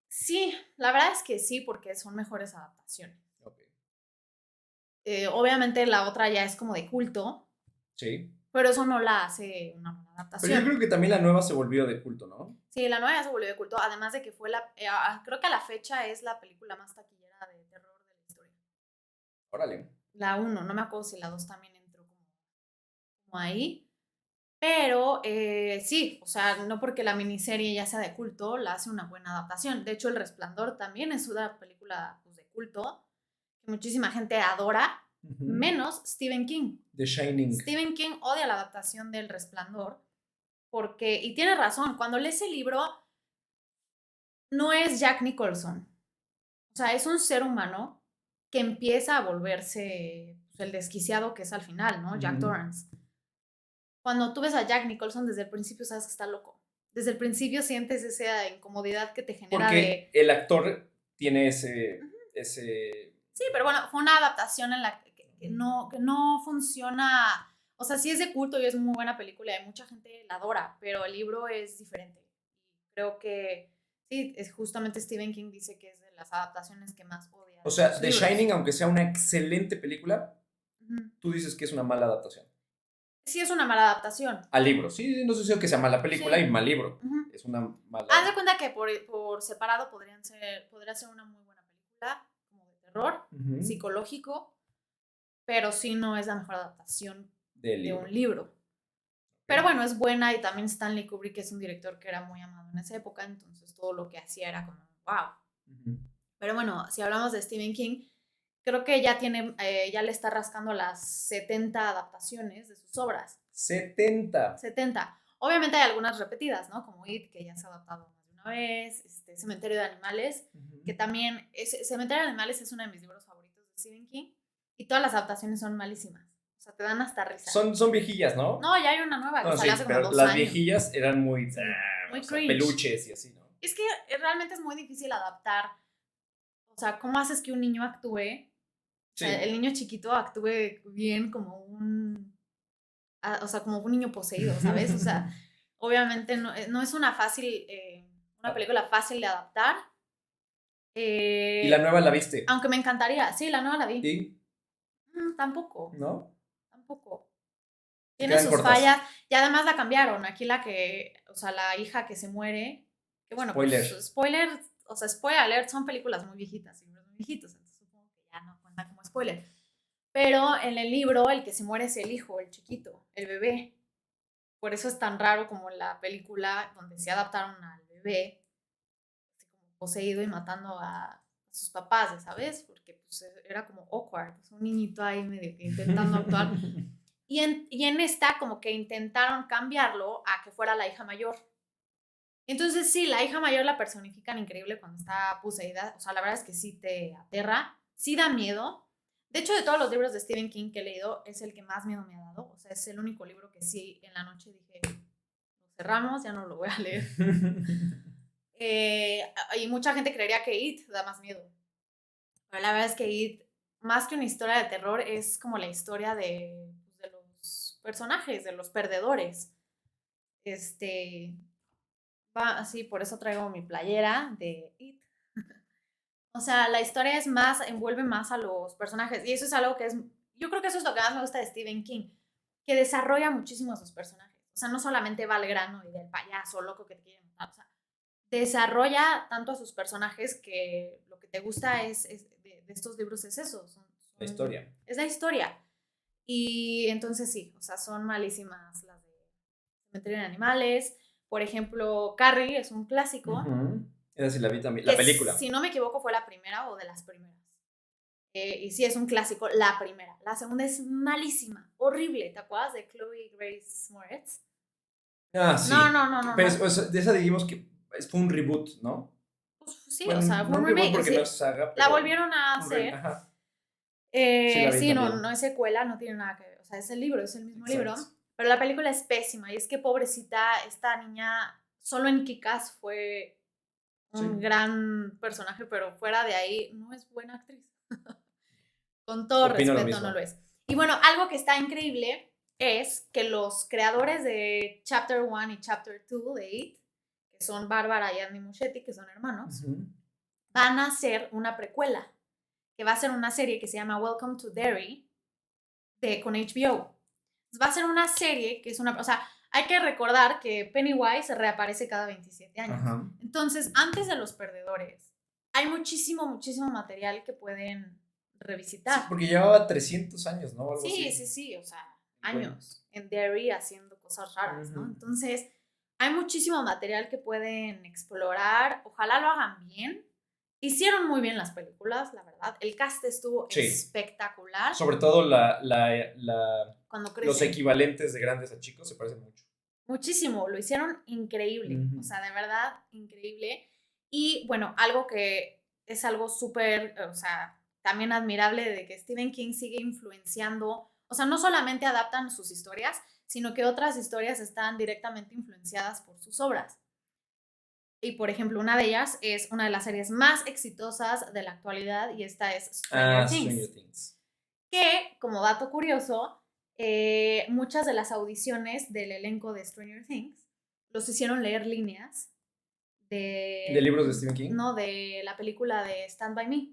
S2: Sí, la verdad es que sí, porque son mejores adaptaciones. Okay. Obviamente la otra ya es como de culto.
S1: Sí.
S2: Pero eso no la hace una buena adaptación.
S1: Pero yo creo que también la nueva se volvió de culto, ¿no?
S2: Sí, la nueva ya se volvió de culto, además de que fue creo que a la fecha es la película más taquillera de terror de la historia.
S1: Órale.
S2: La 1, no me acuerdo si la 2 también ahí. Pero sí, o sea, no porque la miniserie ya sea de culto, la hace una buena adaptación. De hecho, El Resplandor también es una película pues, de culto que muchísima gente adora, menos Stephen King.
S1: The Shining.
S2: Stephen King odia la adaptación del Resplandor porque, y tiene razón, cuando lees el libro, no es Jack Nicholson. O sea, es un ser humano que empieza a volverse pues, el desquiciado que es al final, ¿no? Jack Torrance. Cuando tú ves a Jack Nicholson, desde el principio sabes que está loco. Desde el principio sientes esa incomodidad que te genera
S1: porque el actor tiene ese...
S2: Sí, pero bueno, fue una adaptación en la que no funciona. O sea, sí es de culto y es muy buena película y mucha gente la adora, pero el libro es diferente. Y creo que sí, es justamente Stephen King dice que es de las adaptaciones que más odia.
S1: O sea, The Shining, aunque sea una excelente película, tú dices que es una mala adaptación.
S2: Sí, es una mala adaptación.
S1: Al libro. Sí, no sé si que sea mala película y mal libro. Es una mala...
S2: Haz de cuenta que por separado podría ser una muy buena película, como de terror, psicológico, pero sí no es la mejor adaptación de un libro. Pero bueno, es buena y también Stanley Kubrick es un director que era muy amado en esa época, entonces todo lo que hacía era como, wow. Pero bueno, si hablamos de Stephen King, creo que ya ya le está rascando las 70 adaptaciones de sus obras.
S1: 70.
S2: Obviamente hay algunas repetidas, ¿no? Como It, que ya se ha adaptado más de una vez, Cementerio de Animales, que también, Cementerio de Animales es uno de mis libros favoritos de Stephen King, y todas las adaptaciones son malísimas. O sea, te dan hasta risa.
S1: Son viejillas, ¿no?
S2: No, ya hay una nueva que salió hace como 2 años.
S1: Las viejillas eran muy
S2: muy
S1: cringe. Peluches y así, ¿no?
S2: Es que realmente es muy difícil adaptar. O sea, ¿cómo haces que un niño actúe? Sí. O sea, el niño chiquito actúe bien como un niño poseído, ¿sabes? O sea, obviamente no es una película fácil de adaptar.
S1: ¿Y la nueva la viste?
S2: Aunque me encantaría. Sí, la nueva la vi.
S1: ¿Y?
S2: Tampoco.
S1: ¿No?
S2: Tampoco. Tiene sus fallas. Y además la cambiaron. Aquí la hija que se muere. Que bueno,
S1: spoiler.
S2: Pues spoiler. O sea, spoiler alert, son películas muy viejitas, libros muy viejitos. Entonces supongo que ya no cuenta como spoiler. Pero en el libro, el que se muere es el hijo, el chiquito, el bebé. Por eso es tan raro como en la película donde se adaptaron al bebé, así como poseído y matando a sus papás, ¿sabes? Porque pues, era como awkward, pues, un niñito ahí medio que intentando actuar. Y en esta como que intentaron cambiarlo a que fuera la hija mayor. Entonces sí, la hija mayor la personifican increíble cuando está poseída. O sea, la verdad es que sí te aterra, sí da miedo. De hecho, de todos los libros de Stephen King que he leído, es el que más miedo me ha dado. O sea, es el único libro que sí en la noche dije, lo cerramos, ya no lo voy a leer. Y mucha gente creería que It da más miedo. Pero la verdad es que It, más que una historia de terror, es como la historia de los personajes, de los perdedores. Sí, por eso traigo mi playera de It. O sea, la historia envuelve más a los personajes. Y eso es algo yo creo que eso es lo que más me gusta de Stephen King, que desarrolla muchísimo a sus personajes. O sea, no solamente va al grano y del payaso loco que te quiere matar. O sea, desarrolla tanto a sus personajes que lo que te gusta de estos libros es eso.
S1: La historia.
S2: Es la historia. Y entonces sí, o sea, son malísimas las de Cementerio de Animales. Por ejemplo, Carrie es un clásico.
S1: Esa sí la vi también, la película.
S2: Si no me equivoco fue la primera o de las primeras. Y sí, es un clásico, la primera. La segunda es malísima, horrible. ¿Te acuerdas de Chloe Grace Moretz?
S1: Ah, sí.
S2: No.
S1: Pero de esa dijimos que fue un reboot, ¿no?
S2: Pues sí, bueno, o sea, fue un remake.
S1: Porque no es saga,
S2: la volvieron a hacer.
S1: Ajá.
S2: Sí, no es secuela, no tiene nada que ver. O sea, es el libro, es el mismo libro. Pero la película es pésima. Y es que pobrecita, esta niña, solo en Kick-Ass fue un gran personaje, pero fuera de ahí no es buena actriz. Con todo respeto, no lo es. Y bueno, algo que está increíble es que los creadores de Chapter 1 y Chapter 2 de It, que son Bárbara y Andy Muschietti, que son hermanos, van a hacer una precuela, que va a ser una serie que se llama Welcome to Derry, con HBO. Va a ser una serie que es o sea, hay que recordar que Pennywise reaparece cada 27 años. Ajá. Entonces, antes de Los Perdedores, hay muchísimo material que pueden revisitar.
S1: Sí, porque llevaba 300 años, ¿no? Algo así.
S2: Sí, o sea, años en Derry haciendo cosas raras, ¿no? Entonces, hay muchísimo material que pueden explorar. Ojalá lo hagan bien. Hicieron muy bien las películas, la verdad. El cast estuvo espectacular.
S1: Sobre todo
S2: Cuando
S1: los
S2: crecen.
S1: equivalentes de grandes a chicos se parecen mucho.
S2: Muchísimo, lo hicieron increíble. O sea, de verdad, increíble. Y bueno, algo que es algo súper, o sea, también admirable de que Stephen King sigue influenciando. O sea, no solamente adaptan sus historias, sino que otras historias están directamente influenciadas por sus obras. Y por ejemplo, una de ellas es una de las series más exitosas de la actualidad y esta es Stranger Things. Que, como dato curioso, muchas de las audiciones del elenco de Stranger Things los hicieron leer líneas
S1: ¿De libros de Stephen King?
S2: No, de la película de Stand By Me.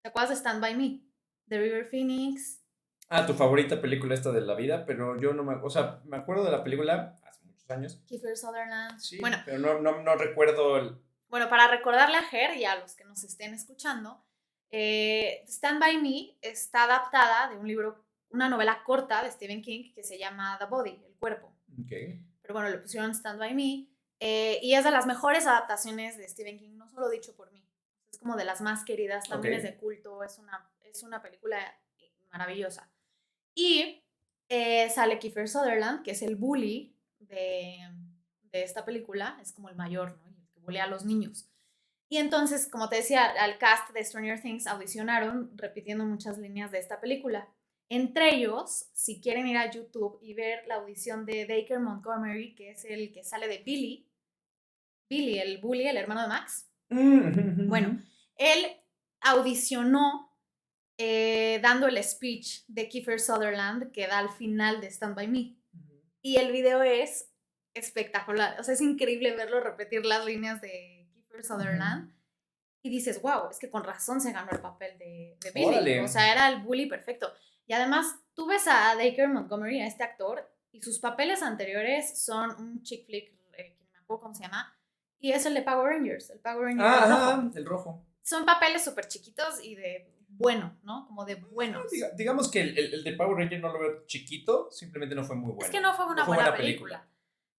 S2: ¿Te acuerdas de Stand By Me? De River Phoenix.
S1: Ah, tu favorita película esta de la vida, pero yo no me... O sea, me acuerdo de la película hace muchos años.
S2: Kiefer Sutherland.
S1: Sí,
S2: bueno,
S1: pero no recuerdo el...
S2: Bueno, para recordarle a Ger y a los que nos estén escuchando, Stand By Me está adaptada de un libro, una novela corta de Stephen King que se llama The Body, el cuerpo.
S1: Okay.
S2: Pero bueno, le pusieron Stand By Me y es de las mejores adaptaciones de Stephen King, no solo dicho por mí. Es como de las más queridas, también es de culto, es una película maravillosa. Y sale Kiefer Sutherland, que es el bully de esta película, es como el mayor, ¿no? El que bulea a los niños. Y entonces, como te decía, al cast de Stranger Things audicionaron repitiendo muchas líneas de esta película. Entre ellos, si quieren ir a YouTube y ver la audición de Dacre Montgomery, que es el que sale de Billy, el bully, el hermano de Max. Bueno, él audicionó dando el speech de Kiefer Sutherland que da al final de Stand By Me. Y el video es espectacular. O sea, es increíble verlo repetir las líneas de Kiefer Sutherland. Y dices, wow, es que con razón se ganó el papel de Billy. Órale. O sea, era el bully perfecto. Y además, tú ves a Dacre Montgomery, a este actor, y sus papeles anteriores son un chick flick, que no me acuerdo cómo se llama, y es el de Power Rangers, el Power Rangers rojo.
S1: El rojo.
S2: Son papeles súper chiquitos y de bueno, ¿no? Como de buenos.
S1: Digamos que el de Power Ranger no lo veo chiquito, simplemente no fue muy bueno.
S2: Es que no fue una buena película.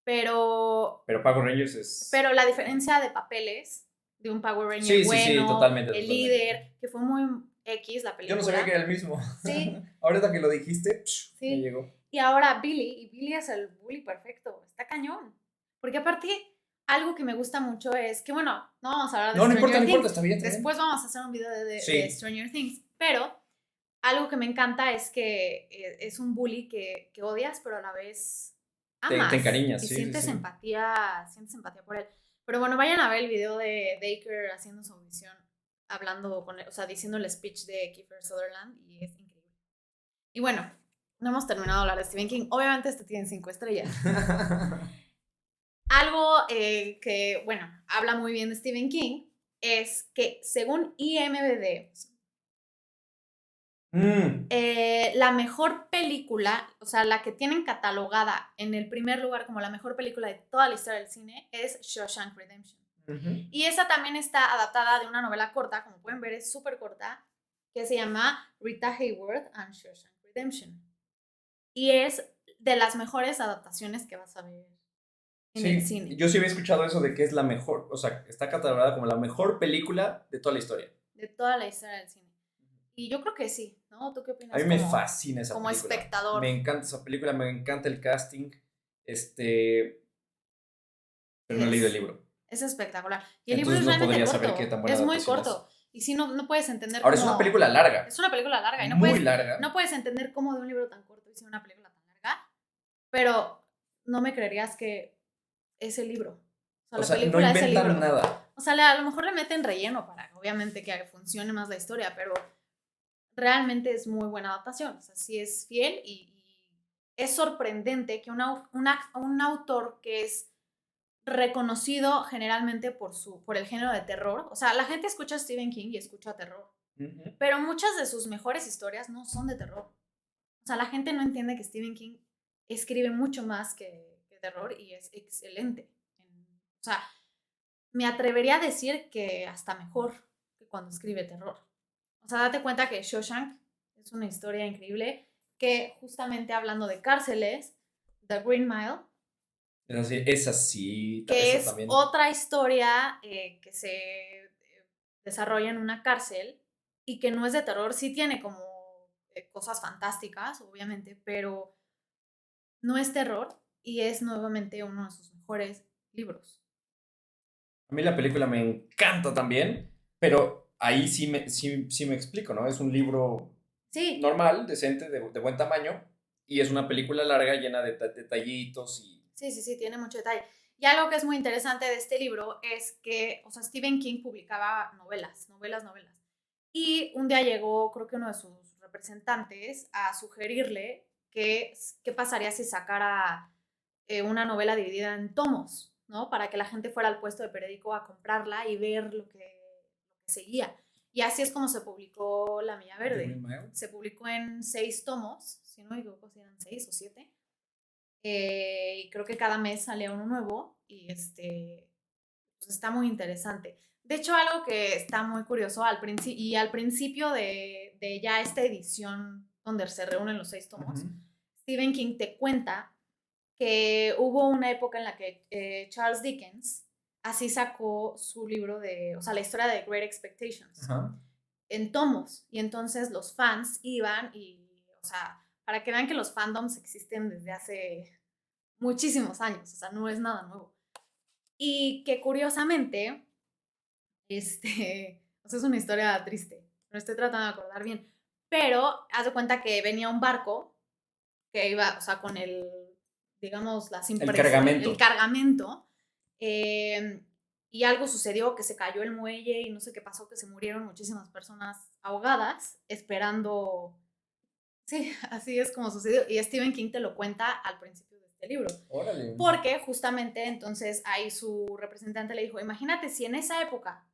S2: Pero
S1: Power Rangers es...
S2: Pero la diferencia de papeles de un Power Ranger bueno,
S1: totalmente,
S2: el líder, que fue muy X la película.
S1: Yo no sabía que era el mismo.
S2: Sí.
S1: Ahorita que lo dijiste,
S2: sí.
S1: me llegó.
S2: Y ahora Billy es el bully perfecto, está cañón. Porque aparte, algo que me gusta mucho es que, bueno, no vamos a hablar de Stranger Things. No importa, está bien. Después vamos a hacer un video de Stranger Things, pero algo que me encanta es que es un bully que odias, pero a la vez amas.
S1: Te encariñas,
S2: y sientes empatía por él. Pero bueno, vayan a ver el video de Dacre haciendo su audición, hablando con él, o sea, diciendo el speech de Kiefer Sutherland, y es increíble. Y bueno, no hemos terminado de hablar de Stephen King. Obviamente este tiene 5 estrellas. Algo que, bueno, habla muy bien de Stephen King es que según IMDb, la mejor película, o sea, la que tienen catalogada en el primer lugar como la mejor película de toda la historia del cine es Shawshank Redemption. Y esa también está adaptada de una novela corta, como pueden ver, es súper corta, que se llama Rita Hayworth and Shawshank Redemption. Y es de las mejores adaptaciones que vas a ver en el cine.
S1: Yo sí había escuchado eso de que es la mejor, o sea, está catalogada como la mejor película de toda la historia.
S2: De toda la historia del cine. Y yo creo que sí, ¿no? ¿Tú qué opinas?
S1: A mí me fascina esa película.
S2: Como espectador.
S1: Me encanta esa película, me encanta el casting. Pero no he leído el libro.
S2: Es espectacular. Y el libro es realmente corto. Saber qué tan buena es muy corto. Y si no puedes entender
S1: Ahora, es una película larga.
S2: Es una película larga. Y
S1: muy larga.
S2: No puedes entender cómo de un libro tan corto hice una película tan larga. Pero no me creerías que es el libro.
S1: O sea, no inventan nada.
S2: O sea, a lo mejor le meten relleno para, obviamente, que funcione más la historia, pero realmente es muy buena adaptación. O sea, sí es fiel y es sorprendente que un autor que es reconocido generalmente por el género de terror, o sea, la gente escucha a Stephen King y escucha terror, pero muchas de sus mejores historias no son de terror. O sea, la gente no entiende que Stephen King escribe mucho más que terror y es excelente. O sea, me atrevería a decir que hasta mejor que cuando escribe terror. O sea, date cuenta que Shawshank es una historia increíble. que justamente hablando de cárceles, The Green Mile,
S1: Esa sí,
S2: que
S1: esa
S2: es
S1: también.
S2: otra historia que se desarrolla en una cárcel y que no es de terror, sí tiene como cosas fantásticas, obviamente, pero no es terror y es nuevamente uno de sus mejores libros.
S1: A mí la película me encanta también, pero ahí sí me explico, ¿no? Es un libro
S2: Sí,
S1: normal, decente, de buen tamaño, y es una película larga llena de detallitos y...
S2: sí, tiene mucho detalle. Y algo que es muy interesante de este libro es que, o sea, Stephen King publicaba novelas. Y un día llegó, creo que uno de sus representantes, a sugerirle que qué pasaría si sacara una novela dividida en tomos, ¿no? Para que la gente fuera al puesto de periódico a comprarla y ver lo que seguía. Y así es como se publicó La Milla
S1: The Green
S2: Verde.
S1: Mile.
S2: Se publicó en 6 tomos, si no me equivoco, si eran 6 o 7. Y creo que cada mes salía uno nuevo y pues está muy interesante. De hecho, algo que está muy curioso al principio de ya esta edición donde se reúnen los 6 tomos,
S1: Ujú.
S2: Stephen King te cuenta que hubo una época en la que Charles Dickens así sacó su libro o sea, la historia de Great Expectations
S1: Ajá.
S2: en tomos. Y entonces los fans iban o sea, para que vean que los fandoms existen desde hace muchísimos años, o sea, no es nada nuevo. Y que curiosamente, o sea, es una historia triste, me estoy tratando de acordar bien, pero haz de cuenta que venía un barco que iba, o sea, con digamos,
S1: El
S2: el
S1: cargamento.
S2: cargamento, eh, y algo sucedió, que se cayó el muelle y no sé qué pasó, que se murieron muchísimas personas ahogadas esperando. Sí, así es como sucedió. Y Stephen King te lo cuenta al principio de este libro.
S1: Órale.
S2: Porque justamente entonces ahí su representante le dijo, imagínate si en esa época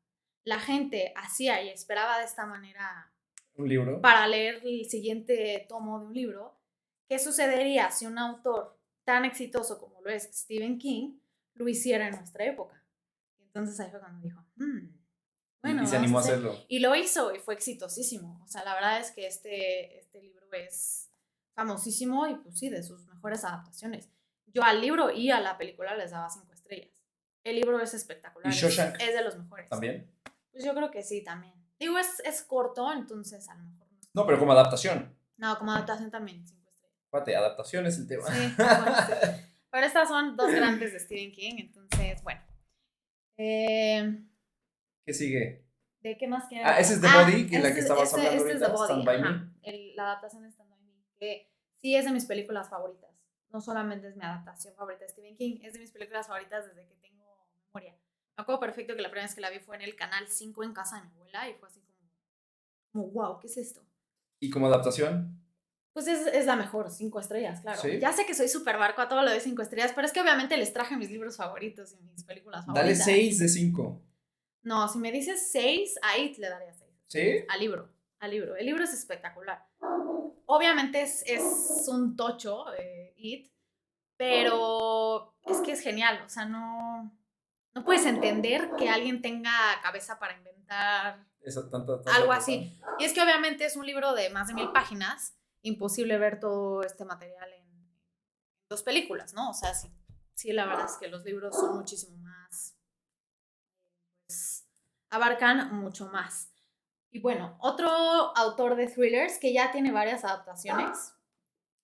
S2: la gente hacía y esperaba de esta manera
S1: Un libro.
S2: para leer el siguiente tomo de un libro, ¿qué sucedería si un autor tan exitoso como lo es Stephen King lo hiciera en nuestra época? Y entonces ahí fue cuando dijo,
S1: Y
S2: bueno,
S1: se
S2: vamos a
S1: animó a
S2: hacer.
S1: hacerlo.
S2: Y lo hizo y fue exitosísimo. O sea, la verdad es que este libro es famosísimo y pues sí, de sus mejores adaptaciones. Yo al libro y a la película les daba 5 estrellas. El libro es
S1: Y
S2: espectacular,
S1: Shawshank
S2: es de los mejores.
S1: también.
S2: Pues yo creo que sí, también. Digo, es corto, entonces a lo mejor no es
S1: No,
S2: como
S1: pero como adaptación.
S2: no, como adaptación también, 5 estrellas.
S1: Fíjate, adaptación es el tema.
S2: Sí, bueno, sí. Pero estas son dos grandes de Stephen King, entonces, bueno. Eh,
S1: ¿Qué sigue?
S2: ¿De qué más quieren
S1: Ah, ese
S2: hablar?
S1: es The Body, que la que
S2: Este,
S1: estabas
S2: este,
S1: hablando
S2: este es The
S1: ahorita,
S2: Body,
S1: Stand By
S2: ajá.
S1: Me.
S2: La adaptación de Stand By Me, que sí es de mis películas favoritas. No solamente es mi adaptación favorita de Stephen King, es de mis películas favoritas desde que tengo memoria. Me acuerdo perfecto que la primera vez que la vi fue en el canal 5 en casa de mi abuela y fue así como wow, ¿qué es esto?
S1: ¿Y como adaptación?
S2: Pues es la mejor, 5 estrellas, claro.
S1: Sí.
S2: Ya sé que soy súper barco a todo lo de 5 estrellas, pero es que obviamente les traje mis libros favoritos y mis películas
S1: Dale
S2: favoritas.
S1: 6 de 5.
S2: No, si me dices 6, ahí le daría 6.
S1: ¿Sí?
S2: Al libro, al libro. El libro es espectacular. Obviamente es un tocho, It, pero es que es genial. O sea, no puedes entender que alguien tenga cabeza para inventar
S1: Esa tanta
S2: algo
S1: cosa.
S2: así. Y es que obviamente es un libro de más de 1000 páginas, imposible ver todo este material en 2 películas, ¿no? O sea, sí, sí, la verdad es que los libros son muchísimo más, pues, abarcan mucho más. Y bueno, otro autor de thrillers que ya tiene varias adaptaciones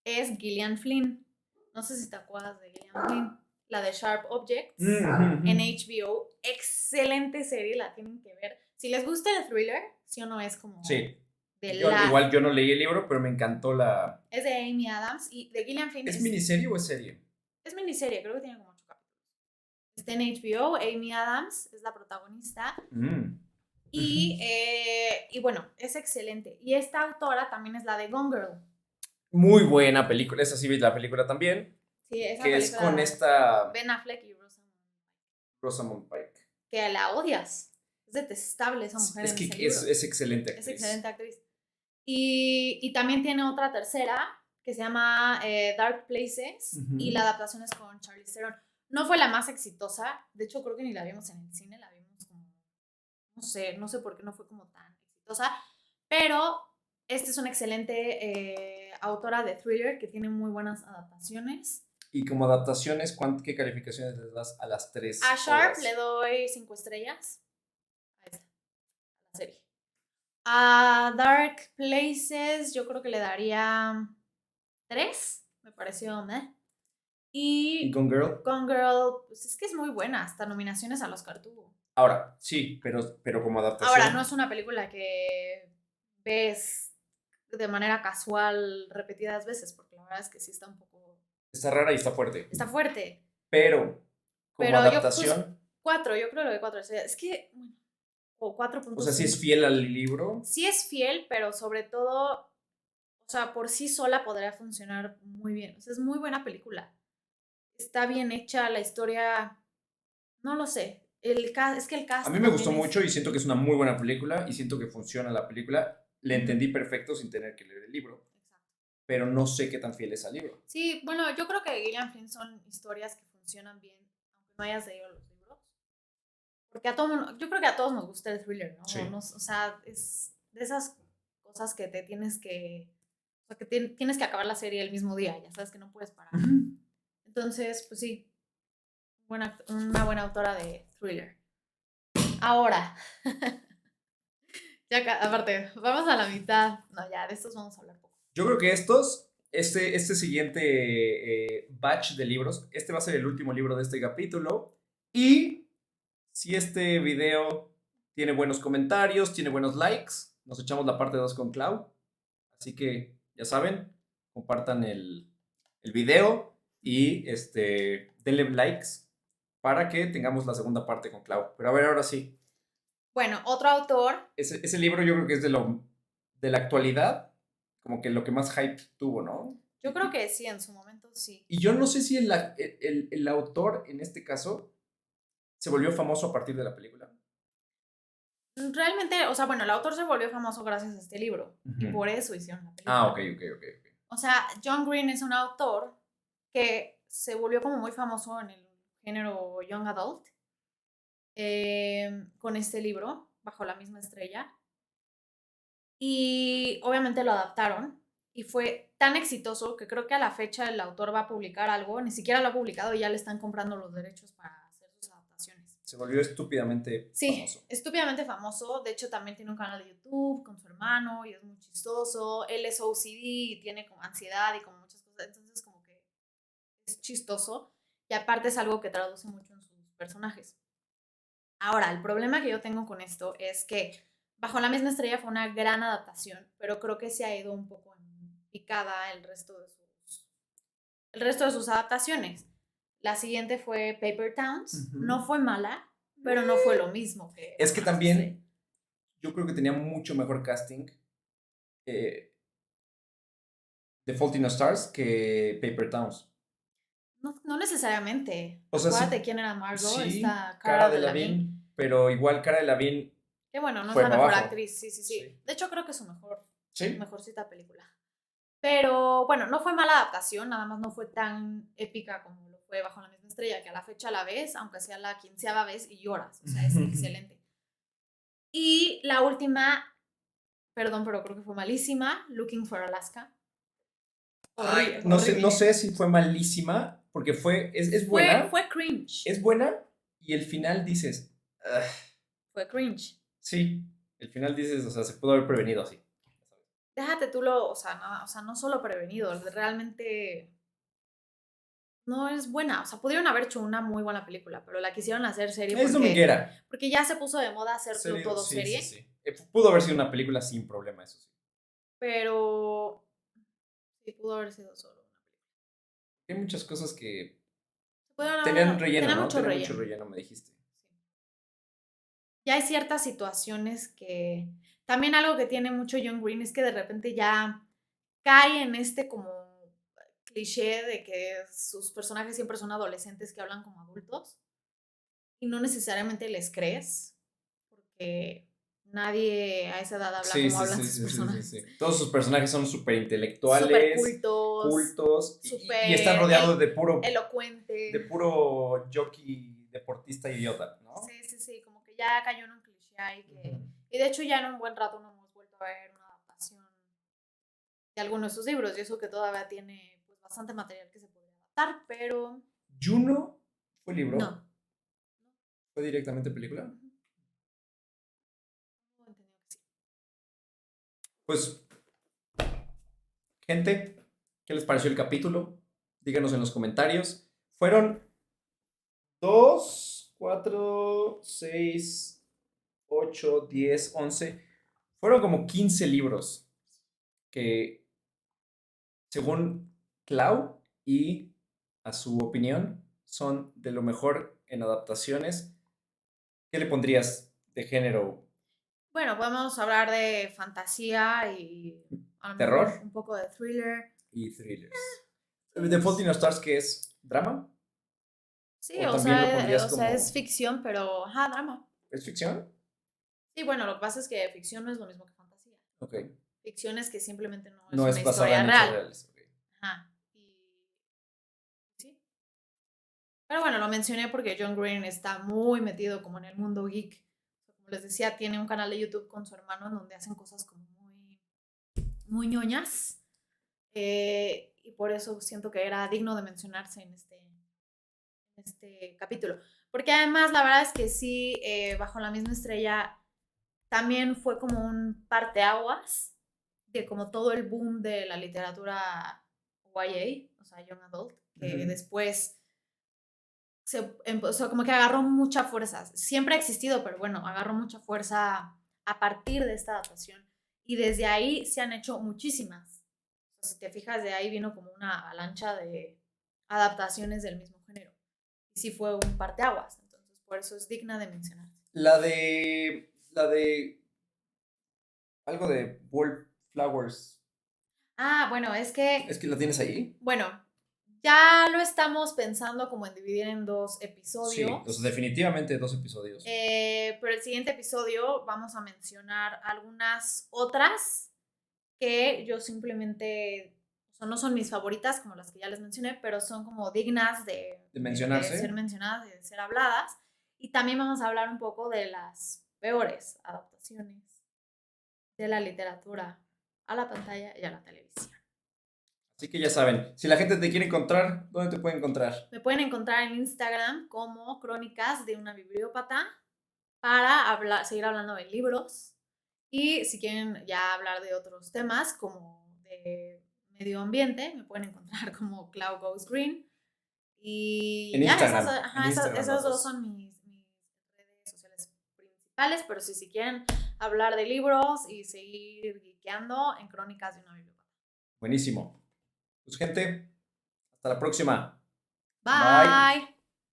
S2: es Gillian Flynn. No sé si te acuerdas de Gillian Flynn, la de Sharp Objects en HBO. Excelente serie, la tienen que ver. Si les gusta el thriller, sí o no es como
S1: Sí.
S2: de
S1: Igual yo no leí el libro, pero me encantó la...
S2: Es de Amy Adams y de Gillian Flynn
S1: ¿Es miniserie o es serie?
S2: es miniserie, creo que tiene como 8 capítulos. Está en HBO, Amy Adams es la protagonista
S1: Mm.
S2: y bueno, es excelente. Y esta autora también es la de Gone Girl.
S1: Muy buena película. Esa sí vi la película también.
S2: Sí, esa
S1: Que es con
S2: película
S1: esta
S2: Ben Affleck y
S1: Rosamund Pike.
S2: que la odias. Es detestable esa mujer
S1: Es
S2: en
S1: que
S2: ese libro.
S1: es excelente
S2: Es
S1: actriz.
S2: excelente actriz. Y también tiene otra tercera que se llama Dark Places y la adaptación es con Charlize Theron. No fue la más exitosa, de hecho creo que ni la vimos en el cine, la vimos como, no sé por qué no fue como tan exitosa, pero Esta es una excelente autora de thriller que tiene muy buenas adaptaciones.
S1: Y como adaptaciones, ¿qué calificaciones les das a las tres
S2: A Sharp
S1: obras?
S2: le doy 5 estrellas. A esta, a la serie. A Dark Places yo creo que le daría 3. Me pareció meh.
S1: ¿Y
S2: Y
S1: Gone Girl?
S2: Gone Girl, pues es que es muy buena. Hasta nominaciones al Oscar tuvo.
S1: Ahora, sí, pero como
S2: Ahora,
S1: adaptación.
S2: no es una película que ves de manera casual repetidas veces, porque la verdad es que sí está un poco...
S1: Está rara y está fuerte.
S2: Está fuerte.
S1: Pero, como
S2: Pero yo, pues,
S1: adaptación,
S2: 4, yo creo que lo de 4 estrellas. Es que, bueno, o
S1: o sea, sí es
S2: 4.5.
S1: fiel al libro.
S2: Sí es fiel, pero sobre todo, o sea, por sí sola podría funcionar muy bien. O sea, es muy buena película. Está bien hecha, la historia, no lo sé. Es que el
S1: A
S2: cast
S1: mí me gustó
S2: también es...
S1: mucho y siento que es una muy buena película y siento que funciona la película. Le
S2: Ujú.
S1: entendí perfecto sin tener que leer el libro,
S2: Exacto.
S1: pero no sé qué tan fiel es al libro.
S2: Sí, bueno, yo creo que Gillian Flynn son historias que funcionan bien, aunque no hayas leído los libros. Porque a todo mundo, yo creo que a todos nos gusta el thriller, ¿no?
S1: Sí.
S2: O sea, es de esas cosas que te tienes que, o sea, que tienes que acabar la serie el mismo día, ya sabes que no puedes parar. Entonces, pues sí, una buena autora de thriller. Ahora, ya aparte, vamos a la mitad. No, ya, de estos vamos a hablar poco.
S1: Yo creo que este siguiente batch de libros, este va a ser el último libro de este capítulo. Y si este video tiene buenos comentarios, tiene buenos likes, nos echamos la parte 2 con Clau. Así que ya saben, compartan el video y denle likes para que tengamos la segunda parte con Clau. Pero a ver, ahora sí.
S2: Bueno, otro autor.
S1: Ese libro yo creo que es de la actualidad, como que lo que más hype tuvo, ¿no?
S2: Yo creo que sí, en su momento sí.
S1: Y yo no sé si el autor, en este caso, se volvió famoso a partir de la película.
S2: Realmente, o sea, bueno, el autor se volvió famoso gracias a este libro y
S1: Ujú.
S2: por eso hicieron la película.
S1: Ah, ok.
S2: O sea, John Green es un autor que se volvió como muy famoso en el género Young Adult con este libro, Bajo la misma estrella. Y obviamente lo adaptaron y fue tan exitoso que creo que a la fecha el autor va a publicar algo, ni siquiera lo ha publicado y ya le están comprando los derechos para hacer sus adaptaciones.
S1: Se volvió estúpidamente
S2: Sí,
S1: famoso.
S2: estúpidamente famoso. De hecho, también tiene un canal de YouTube con su hermano y es muy chistoso. Él es OCD y tiene como ansiedad y como muchas cosas. Entonces, como que es chistoso. Y aparte es algo que traduce mucho en sus personajes. Ahora, el problema que yo tengo con esto es que Bajo la misma estrella fue una gran adaptación, pero creo que se ha ido un poco en picada el resto de sus adaptaciones. La siguiente fue Paper Towns.
S1: Ujú.
S2: No fue mala, pero no fue lo mismo que...
S1: Es que
S2: Bajo la misma estrella.
S1: también yo creo que tenía mucho mejor casting The Fault in Our Stars que Paper Towns.
S2: No, no necesariamente.
S1: O sea,
S2: Acuérdate
S1: sí,
S2: quién era Margot,
S1: sí,
S2: esta
S1: Cara
S2: Cara Delevingne.
S1: Delevingne, pero igual Cara Delevingne
S2: Que bueno, no es
S1: fue
S2: la
S1: para
S2: mejor
S1: abajo.
S2: actriz, sí, sí, sí.
S1: Sí.
S2: De hecho, creo que es su
S1: Sí.
S2: mejorcita película. Pero bueno, no fue mala adaptación, nada más no fue tan épica como lo fue Bajo la misma estrella, que a la fecha la ves, aunque sea la 15ª vez, y lloras. O sea, es excelente. Y la última, perdón, pero creo que fue malísima, Looking for Alaska.
S1: Ay,
S2: Horrible.
S1: no sé si fue malísima, porque es buena.
S2: Fue cringe.
S1: Es buena y el final dices, "Ugh".
S2: Fue cringe.
S1: Sí, el final dices, o sea, se pudo haber prevenido así.
S2: Déjate tú o sea, no solo prevenido, realmente no es buena. O sea, pudieron haber hecho una muy buena película, pero la quisieron hacer serie
S1: Es dominguera.
S2: porque ya se puso de moda hacerlo
S1: Serio,
S2: todo
S1: sí,
S2: serie.
S1: sí, sí. Pudo haber sido una película sin problema, eso sí.
S2: Pero sí, pudo haber sido solo una película.
S1: Hay muchas cosas que tenían
S2: Tenía
S1: relleno, ¿no?
S2: mucho
S1: Tenían mucho
S2: relleno.
S1: relleno, me dijiste.
S2: Sí. Y hay ciertas situaciones que... También algo que tiene mucho John Green es que de repente ya cae en este como cliché de que sus personajes siempre son adolescentes que hablan como adultos y no necesariamente les crees porque nadie a esa edad habla
S1: Sí,
S2: como
S1: sí,
S2: hablan
S1: sí,
S2: sus
S1: sí, sí, sí,
S2: personajes.
S1: sí. Todos sus personajes son súper
S2: Súper
S1: intelectuales,
S2: cultos,
S1: cultos, y están
S2: súper
S1: rodeados de
S2: elocuente.
S1: puro jockey deportista idiota, ¿no?
S2: Sí, sí, sí, como que ya cayó en un cliché ahí que... Y de hecho ya en un buen rato no hemos vuelto a ver una adaptación de alguno de sus libros, y eso que todavía tiene pues, bastante material que se podría adaptar, pero
S1: ¿Juno fue libro?
S2: no.
S1: ¿Fue directamente película?
S2: Ujú. Tengo entendido que sí.
S1: Pues, gente, ¿qué les pareció el capítulo? Díganos en los comentarios. Fueron 2, 4, 6, 8, 10, 11. Fueron como 15 libros que, según Clau y a su opinión, son de lo mejor en adaptaciones. ¿Qué le pondrías de género?
S2: Bueno, podemos hablar de fantasía y a lo mejor
S1: ¿Terror?
S2: un poco de thriller.
S1: Y thrillers. The Fault in
S2: Sí,
S1: Our Stars, ¿qué es? ¿Drama?
S2: sí,
S1: ¿O también lo pondrías
S2: o sea, es
S1: como...
S2: ficción, pero, ajá, drama.
S1: ¿Es ficción?
S2: Sí, bueno, lo que pasa es que ficción no es lo mismo que fantasía.
S1: Ok.
S2: Ficción es que simplemente no es
S1: No
S2: una
S1: es basada
S2: historia
S1: en hechos
S2: real.
S1: reales. Ok.
S2: Ajá. Y sí. Pero bueno, lo mencioné porque John Green está muy metido como en el mundo geek. O sea, como les decía, tiene un canal de YouTube con su hermano en donde hacen cosas como muy ñoñas. Y por eso siento que era digno de mencionarse en este capítulo. Porque además la verdad es que sí, Bajo la misma estrella también fue como un parteaguas de como todo el boom de la literatura YA, o sea, Young Adult, que
S1: Ujú.
S2: después o sea, como que agarró mucha fuerza. Siempre ha existido, pero bueno, agarró mucha fuerza a partir de esta adaptación. Y desde ahí se han hecho muchísimas. O sea, si te fijas, de ahí vino como una avalancha de adaptaciones del mismo género. Y sí fue un parteaguas. Entonces, por eso es digna de mencionarse.
S1: La de... La de... Algo de Wallflowers.
S2: Ah, bueno, es que,
S1: ¿Es que la tienes ahí?
S2: bueno, ya lo estamos pensando como en dividir en dos
S1: Sí, o sea,
S2: episodios.
S1: definitivamente 2 episodios.
S2: Pero el siguiente episodio vamos a mencionar algunas otras que yo simplemente, o sea, no son mis favoritas como las que ya les mencioné, pero son como dignas
S1: De
S2: de
S1: mencionarse.
S2: ser mencionadas y de ser habladas. Y también vamos a hablar un poco de las peores adaptaciones de la literatura a la pantalla y a la televisión.
S1: Así que ya saben, si la gente te quiere encontrar, ¿dónde te puede encontrar?
S2: Me pueden encontrar en Instagram como Crónicas de una Bibliópata para seguir hablando de libros. Y si quieren ya hablar de otros temas como de medio ambiente, me pueden encontrar como Cloud Goes Green. Y
S1: En
S2: ya,
S1: Instagram. En Instagram
S2: esas
S1: las
S2: dos
S1: dos.
S2: son mis redes sociales principales, pero si quieren hablar de libros y seguir geekeando en Crónicas de una Bibliópata.
S1: Buenísimo. Pues gente, hasta la próxima. Bye.
S2: Bye.